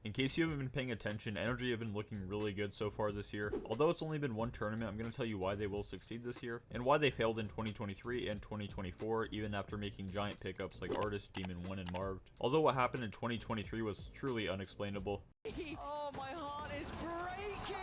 In case you haven't been paying attention, Energy have been looking really good so far this year. Although it's only been one tournament, I'm going to tell you why they will succeed this year, and why they failed in 2023 and 2024, even after making giant pickups like Artist, Demon 1, and Marved. Although what happened in 2023 was truly unexplainable. Oh, my heart is breaking!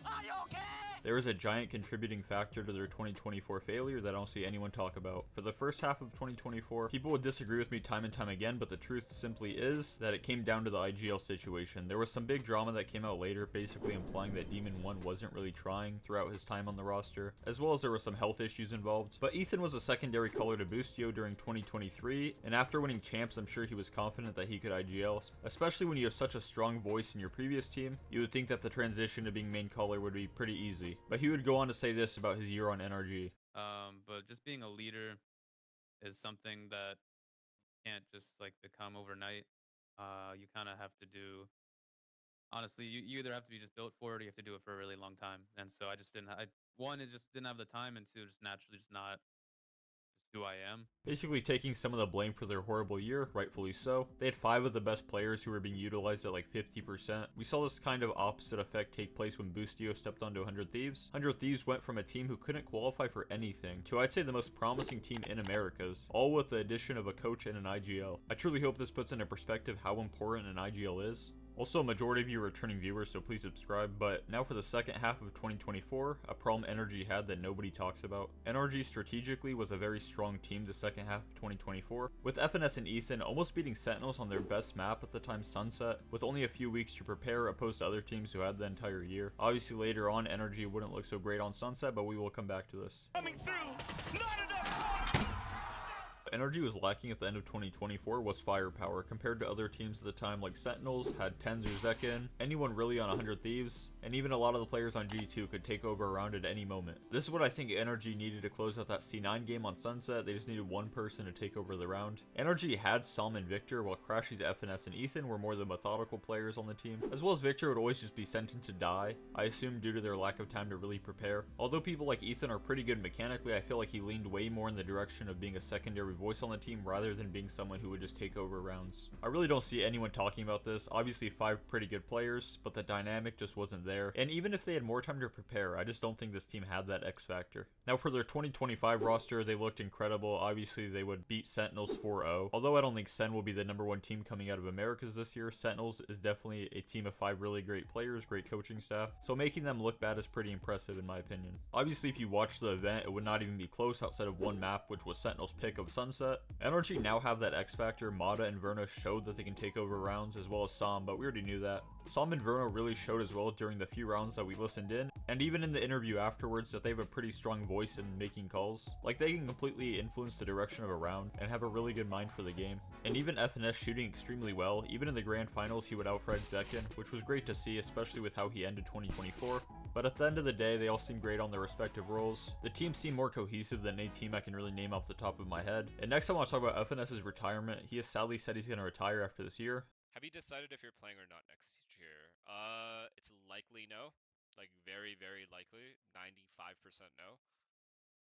Are you okay? There is a giant contributing factor to their 2024 failure that I don't see anyone talk about. For the first half of 2024, people would disagree with me time and time again, but the truth simply is that it came down to the IGL situation. There was some big drama that came out later, basically implying that Demon 1 wasn't really trying throughout his time on the roster, as well as there were some health issues involved. But Ethan was a secondary color to Boostio during 2023, and after winning champs, I'm sure he was confident that he could IGL, especially when you have such a strong voice in your previous team. You would think that the transition to being main color would be pretty easy. But he would go on to say this about his year on NRG. But just being a leader is something that can't just like become overnight. You kind of have to do, honestly, you either have to be just built for it or you have to do it for a really long time. And so I just didn't, one, it just didn't have the time, and two, just naturally just not who I am. Basically taking some of the blame for their horrible year, rightfully so. They had 5 of the best players who were being utilized at like 50%. We saw this kind of opposite effect take place when Boostio stepped onto 100 Thieves. 100 Thieves went from a team who couldn't qualify for anything to, I'd say, the most promising team in Americas, all with the addition of a coach and an IGL. I truly hope this puts into perspective how important an IGL is. Also, a majority of you are returning viewers, so please subscribe. But now for the second half of 2024, a problem NRG had that nobody talks about. NRG strategically was a very strong team the second half of 2024, with FNS and Ethan almost beating Sentinels on their best map at the time, Sunset, with only a few weeks to prepare opposed to other teams who had the entire year. Obviously later on, NRG wouldn't look so great on Sunset, but we will come back to this. Coming through! Not enough time! Energy was lacking at the end of 2024 was firepower compared to other teams at the time like Sentinels, had Tens or Zekin, anyone really on 100 Thieves, and even a lot of the players on G2 could take over a round at any moment. This is what I think Energy needed to close out that C9 game on Sunset. They just needed one person to take over the round. Energy had Sam and Victor, while Crashy's FNS and Ethan were more the methodical players on the team, as well as Victor would always just be sentenced to die, I assume due to their lack of time to really prepare. Although people like Ethan are pretty good mechanically, I feel like he leaned way more in the direction of being a secondary voice on the team rather than being someone who would just take over rounds. I really don't see anyone talking about this. Obviously 5 pretty good players, but the dynamic just wasn't there. And even if they had more time to prepare, I just don't think this team had that X factor. Now for their 2025 roster, they looked incredible. Obviously they would beat Sentinels 4-0. Although I don't think Sen will be the #1 team coming out of Americas this year, Sentinels is definitely a team of 5 really great players, great coaching staff. So making them look bad is pretty impressive in my opinion. Obviously if you watch the event, it would not even be close outside of one map, which was Sentinels' pick of Sunset. NRG now have that X factor. Mata and Verna showed that they can take over rounds, as well as Sam, but we already knew that. Sam and Verna really showed as well during the few rounds that we listened in, and even in the interview afterwards, that they have a pretty strong voice in making calls. Like they can completely influence the direction of a round and have a really good mind for the game. And even FNS shooting extremely well. Even in the grand finals he would outfrag Zekin, which was great to see, especially with how he ended 2024. But at the end of the day, they all seem great on their respective roles. The team seemed more cohesive than any team I can really name off the top of my head. And next I want to talk about FNS's retirement. He has sadly said he's going to retire after this year. Have you decided if you're playing or not next year? It's likely no. Like very, very likely. 95% no.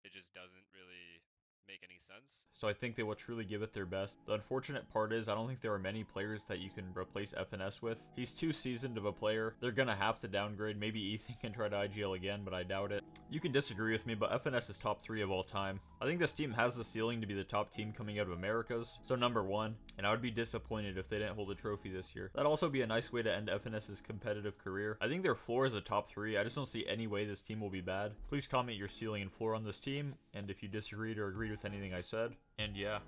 It just doesn't really make any sense. So I think they will truly give it their best. The unfortunate part is I don't think there are many players that you can replace FNS with. He's too seasoned of a player. They're gonna have to downgrade. Maybe Ethan can try to IGL again, but I doubt it. You can disagree with me, but FNS is top 3 of all time. I think this team has the ceiling to be the top team coming out of Americas, so #1, and I would be disappointed if they didn't hold a trophy this year. That'd also be a nice way to end FNS's competitive career. I think their floor is a top 3. I just don't see any way this team will be bad. Please comment your ceiling and floor on this team, and if you disagreed or agreed with anything I said. And yeah.